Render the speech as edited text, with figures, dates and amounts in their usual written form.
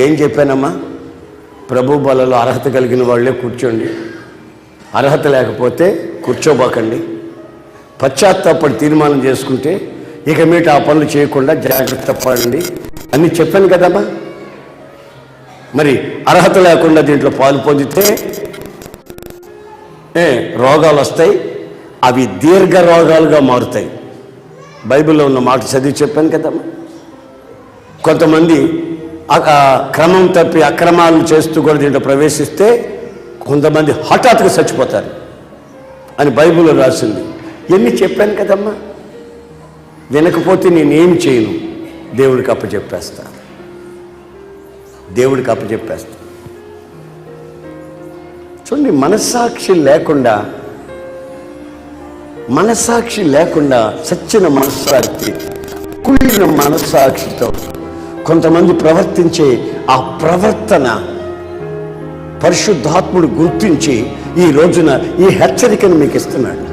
ఏం చెప్పానమ్మా? ప్రభు బలలో అర్హత కలిగిన వాళ్ళే కూర్చోండి, అర్హత లేకపోతే కూర్చోబోకండి. పశ్చాత్తాపడి తీర్మానం చేసుకుంటే ఇక మీట ఆ పనులు చేయకుండా జాగ్రత్త పడండి అని చెప్పాను కదమ్మా. మరి అర్హత లేకుండా దీంట్లో పాలు పొందితే రోగాలు వస్తాయి, అవి దీర్ఘ రోగాలుగా మారుతాయి. బైబిల్లో ఉన్న మాట చదివి చెప్పాను కదమ్మా. కొంతమంది క్రమం తప్పి అక్రమాలు చేస్తూ కూడా దీంట్లో ప్రవేశిస్తే కొంతమంది హఠాత్తుగా చచ్చిపోతారు అని బైబిల్లో రాసింది. ఎన్ని చెప్పాను కదమ్మా. వినకపోతే నేనేం చేయను, దేవుడికి అప్పచెప్పేస్తా, దేవుడికి అప్పచెప్పేస్తా. చూడండి, మనస్సాక్షి లేకుండా చచ్చిన మనస్సాక్షి, కుళ్ళిన మనస్సాక్షితో కొంతమంది ప్రవర్తించే ఆ ప్రవర్తన పరిశుద్ధాత్ముడు గుర్తించి ఈ రోజున ఈ హెచ్చరికను మీకు ఇస్తున్నాడు.